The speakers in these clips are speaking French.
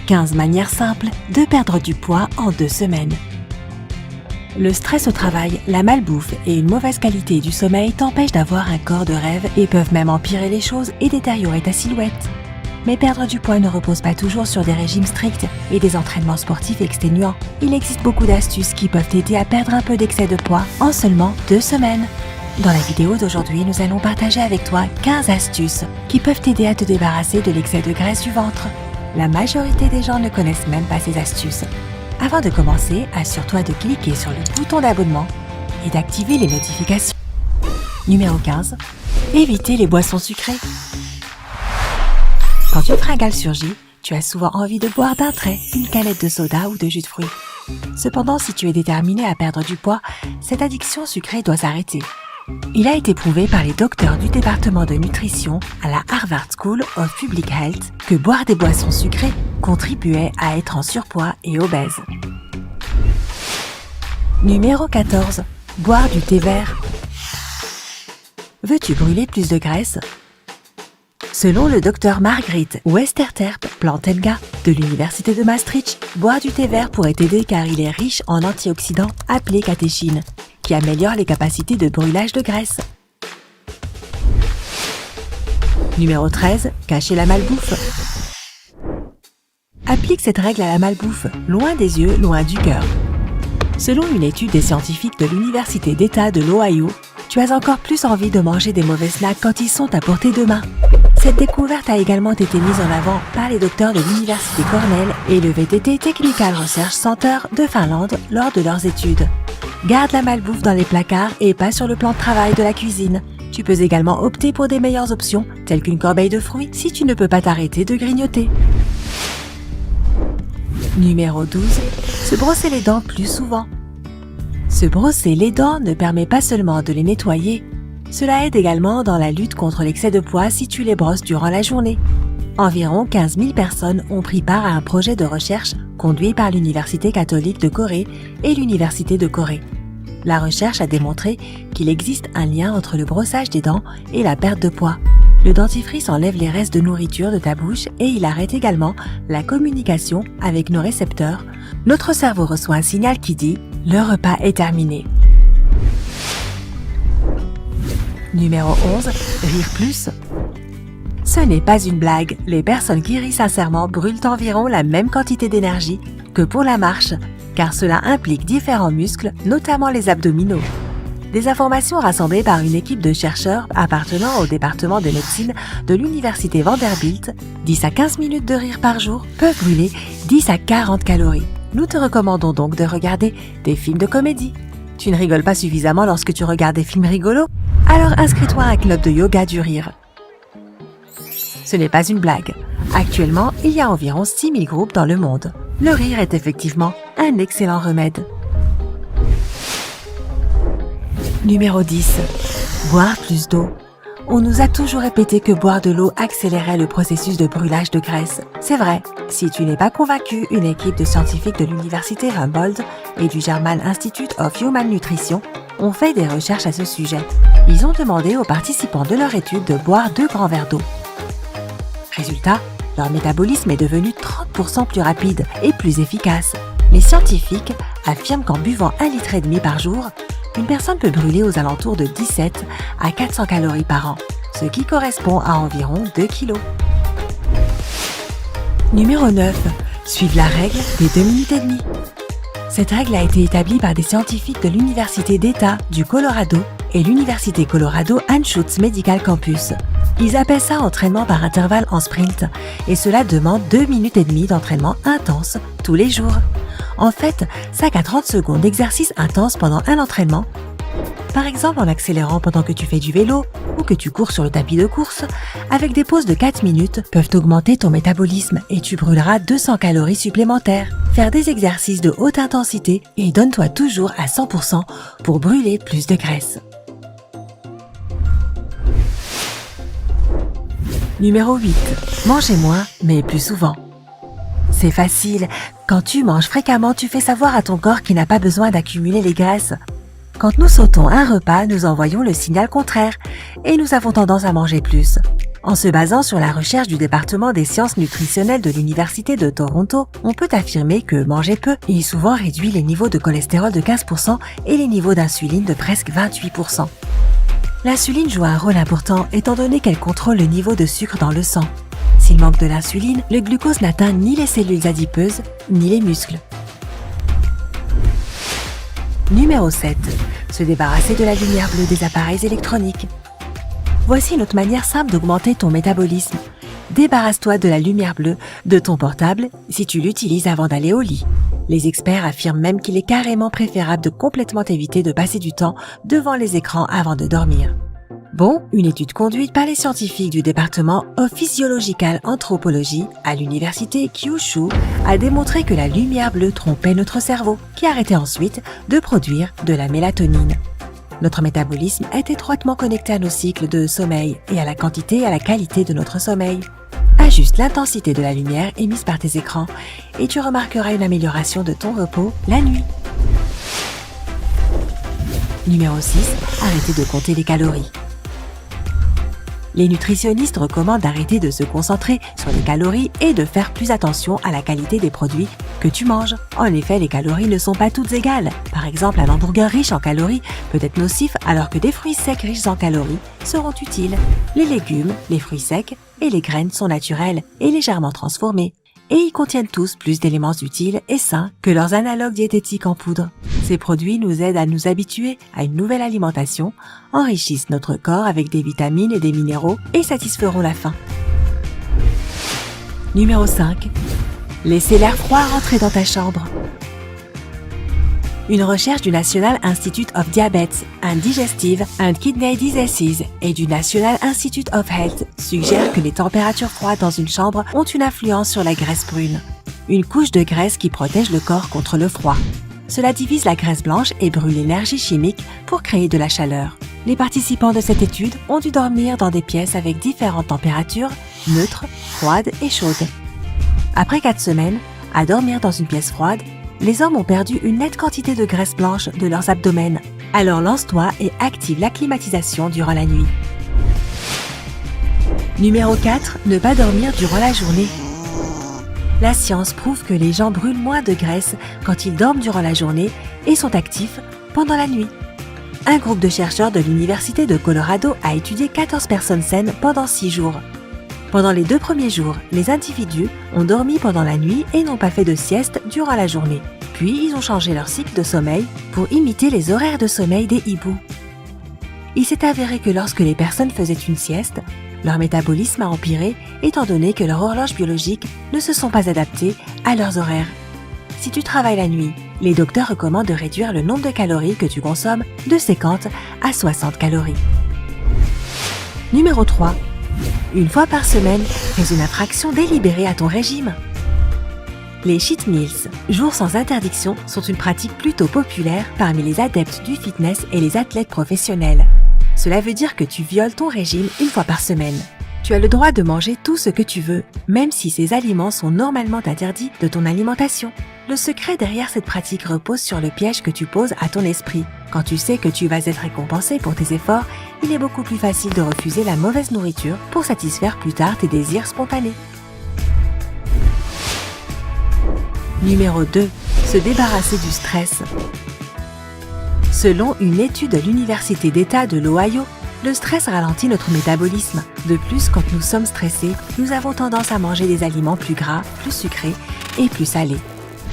15 manières simples de perdre du poids en 2 semaines. Le stress au travail, la malbouffe et une mauvaise qualité du sommeil t'empêchent d'avoir un corps de rêve et peuvent même empirer les choses et détériorer ta silhouette. Mais perdre du poids ne repose pas toujours sur des régimes stricts et des entraînements sportifs exténuants. Il existe beaucoup d'astuces qui peuvent t'aider à perdre un peu d'excès de poids en seulement 2 semaines. Dans la vidéo d'aujourd'hui, nous allons partager avec toi 15 astuces qui peuvent t'aider à te débarrasser de l'excès de graisse du ventre. La majorité des gens ne connaissent même pas ces astuces. Avant de commencer, assure-toi de cliquer sur le bouton d'abonnement et d'activer les notifications. Numéro 15. Éviter les boissons sucrées. Quand une fringale surgit, tu as souvent envie de boire d'un trait une canette de soda ou de jus de fruits. Cependant, si tu es déterminé à perdre du poids, cette addiction sucrée doit s'arrêter. Il a été prouvé par les docteurs du département de nutrition à la Harvard School of Public Health que boire des boissons sucrées contribuait à être en surpoids et obèse. Numéro 14. Boire du thé vert. Veux-tu brûler plus de graisse? Selon le docteur Margriet Westerterp Plantenga de l'université de Maastricht, boire du thé vert pourrait t'aider car il est riche en antioxydants appelés catéchines, qui améliorent les capacités de brûlage de graisse. Numéro 13. Cacher la malbouffe. Applique cette règle à la malbouffe, loin des yeux, loin du cœur. Selon une étude des scientifiques de l'université d'État de l'Ohio, tu as encore plus envie de manger des mauvais snacks quand ils sont à portée de main. Cette découverte a également été mise en avant par les docteurs de l'université Cornell et le VTT Technical Research Center de Finlande lors de leurs études. Garde la malbouffe dans les placards et pas sur le plan de travail de la cuisine. Tu peux également opter pour des meilleures options, telles qu'une corbeille de fruits, si tu ne peux pas t'arrêter de grignoter. Numéro 12. Se brosser les dents plus souvent. Se brosser les dents ne permet pas seulement de les nettoyer, cela aide également dans la lutte contre l'excès de poids si tu les brosses durant la journée. Environ 15 000 personnes ont pris part à un projet de recherche conduit par l'Université catholique de Corée et l'Université de Corée. La recherche a démontré qu'il existe un lien entre le brossage des dents et la perte de poids. Le dentifrice enlève les restes de nourriture de ta bouche et il arrête également la communication avec nos récepteurs. Notre cerveau reçoit un signal qui dit « Le repas est terminé ». Numéro 11. Rire plus. Ce n'est pas une blague, les personnes qui rient sincèrement brûlent environ la même quantité d'énergie que pour la marche, car cela implique différents muscles, notamment les abdominaux. Des informations rassemblées par une équipe de chercheurs appartenant au département de médecine de l'université Vanderbilt, 10 à 15 minutes de rire par jour peuvent brûler 10 à 40 calories. Nous te recommandons donc de regarder des films de comédie. Tu ne rigoles pas suffisamment lorsque tu regardes des films rigolos? Alors inscris-toi à un club de yoga du rire. Ce n'est pas une blague. Actuellement, il y a environ 6 000 groupes dans le monde. Le rire est effectivement un excellent remède. Numéro 10. Boire plus d'eau. On nous a toujours répété que boire de l'eau accélérait le processus de brûlage de graisse. C'est vrai. Si tu n'es pas convaincu, une équipe de scientifiques de l'université Humboldt et du German Institute of Human Nutrition ont fait des recherches à ce sujet. Ils ont demandé aux participants de leur étude de boire 2 grands verres d'eau. Résultat, leur métabolisme est devenu 30% plus rapide et plus efficace. Les scientifiques affirment qu'en buvant 1,5 litre par jour, une personne peut brûler aux alentours de 17 à 400 calories par an, ce qui correspond à environ 2 kilos. Numéro 9. Suivre la règle des 2 minutes et demie. Cette règle a été établie par des scientifiques de l'Université d'État du Colorado et l'Université Colorado Anschutz Medical Campus. Ils appellent ça entraînement par intervalle en sprint et cela demande 2 minutes et demie d'entraînement intense tous les jours. En fait, 5 à 30 secondes d'exercice intense pendant un entraînement, par exemple en accélérant pendant que tu fais du vélo ou que tu cours sur le tapis de course, avec des pauses de 4 minutes, peuvent augmenter ton métabolisme et tu brûleras 200 calories supplémentaires. Faire des exercices de haute intensité et donne-toi toujours à 100% pour brûler plus de graisse. Numéro 8. Mangez moins, mais plus souvent. C'est facile. Quand tu manges fréquemment, tu fais savoir à ton corps qu'il n'a pas besoin d'accumuler les graisses. Quand nous sautons un repas, nous envoyons le signal contraire et nous avons tendance à manger plus. En se basant sur la recherche du département des sciences nutritionnelles de l'Université de Toronto, on peut affirmer que manger peu et souvent réduit les niveaux de cholestérol de 15% et les niveaux d'insuline de presque 28%. L'insuline joue un rôle important étant donné qu'elle contrôle le niveau de sucre dans le sang. S'il manque de l'insuline, le glucose n'atteint ni les cellules adipeuses, ni les muscles. Numéro 7. Se débarrasser de la lumière bleue des appareils électroniques. Voici une autre manière simple d'augmenter ton métabolisme. Débarrasse-toi de la lumière bleue de ton portable si tu l'utilises avant d'aller au lit. Les experts affirment même qu'il est carrément préférable de complètement éviter de passer du temps devant les écrans avant de dormir. Bon, une étude conduite par les scientifiques du département of Physiological Anthropology à l'université Kyushu a démontré que la lumière bleue trompait notre cerveau, qui arrêtait ensuite de produire de la mélatonine. Notre métabolisme est étroitement connecté à nos cycles de sommeil et à la quantité et à la qualité de notre sommeil. Ajuste l'intensité de la lumière émise par tes écrans et tu remarqueras une amélioration de ton repos la nuit. Numéro 6. Arrêtez de compter les calories. Les nutritionnistes recommandent d'arrêter de se concentrer sur les calories et de faire plus attention à la qualité des produits que tu manges. En effet, les calories ne sont pas toutes égales. Par exemple, un hamburger riche en calories peut être nocif alors que des fruits secs riches en calories seront utiles. Les légumes, les fruits secs et les graines sont naturels et légèrement transformés. Et ils contiennent tous plus d'éléments utiles et sains que leurs analogues diététiques en poudre. Ces produits nous aident à nous habituer à une nouvelle alimentation, enrichissent notre corps avec des vitamines et des minéraux et satisferont la faim. Numéro 5. Laissez l'air froid rentrer dans ta chambre. Une recherche du National Institute of Diabetes and Digestive and Kidney Diseases et du National Institute of Health suggère que les températures froides dans une chambre ont une influence sur la graisse brune, une couche de graisse qui protège le corps contre le froid. Cela divise la graisse blanche et brûle l'énergie chimique pour créer de la chaleur. Les participants de cette étude ont dû dormir dans des pièces avec différentes températures, neutres, froides et chaudes. Après 4 semaines, à dormir dans une pièce froide, les hommes ont perdu une nette quantité de graisse blanche de leurs abdomens. Alors lance-toi et active la climatisation durant la nuit. Numéro 4. Ne pas dormir durant la journée. La science prouve que les gens brûlent moins de graisse quand ils dorment durant la journée et sont actifs pendant la nuit. Un groupe de chercheurs de l'Université de Colorado a étudié 14 personnes saines pendant 6 jours. Pendant les 2 premiers jours, les individus ont dormi pendant la nuit et n'ont pas fait de sieste durant la journée. Puis, ils ont changé leur cycle de sommeil pour imiter les horaires de sommeil des hiboux. Il s'est avéré que lorsque les personnes faisaient une sieste, leur métabolisme a empiré étant donné que leurs horloges biologiques ne se sont pas adaptées à leurs horaires. Si tu travailles la nuit, les docteurs recommandent de réduire le nombre de calories que tu consommes de 50 à 60 calories. Numéro 3. Une fois par semaine, fais une infraction délibérée à ton régime. Les cheat meals, jours sans interdiction, sont une pratique plutôt populaire parmi les adeptes du fitness et les athlètes professionnels. Cela veut dire que tu violes ton régime une fois par semaine. Tu as le droit de manger tout ce que tu veux, même si ces aliments sont normalement interdits de ton alimentation. Le secret derrière cette pratique repose sur le piège que tu poses à ton esprit. Quand tu sais que tu vas être récompensé pour tes efforts, il est beaucoup plus facile de refuser la mauvaise nourriture pour satisfaire plus tard tes désirs spontanés. Numéro 2. Se débarrasser du stress. Selon une étude de l'Université d'État de l'Ohio, le stress ralentit notre métabolisme. De plus, quand nous sommes stressés, nous avons tendance à manger des aliments plus gras, plus sucrés et plus salés.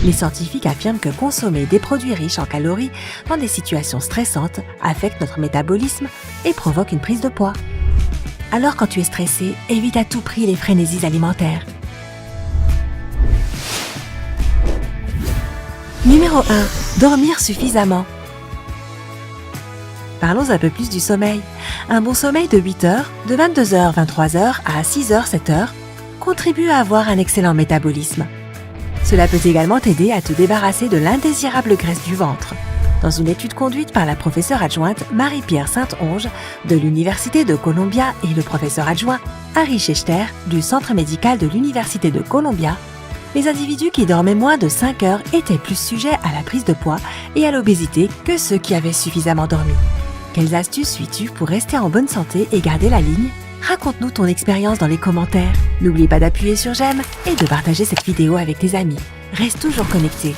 Les scientifiques affirment que consommer des produits riches en calories dans des situations stressantes affecte notre métabolisme et provoque une prise de poids. Alors quand tu es stressé, évite à tout prix les frénésies alimentaires. Numéro 1. Dormir suffisamment. Parlons un peu plus du sommeil. Un bon sommeil de 8 heures, de 22h, 23h à 6h, 7h, contribue à avoir un excellent métabolisme. Cela peut également t'aider à te débarrasser de l'indésirable graisse du ventre. Dans une étude conduite par la professeure adjointe Marie-Pierre Saint-Onge de l'Université de Columbia et le professeur adjoint Harry Schechter du Centre médical de l'Université de Columbia, les individus qui dormaient moins de 5 heures étaient plus sujets à la prise de poids et à l'obésité que ceux qui avaient suffisamment dormi. Quelles astuces suis-tu pour rester en bonne santé et garder la ligne? Raconte-nous ton expérience dans les commentaires. N'oublie pas d'appuyer sur j'aime et de partager cette vidéo avec tes amis. Reste toujours connecté.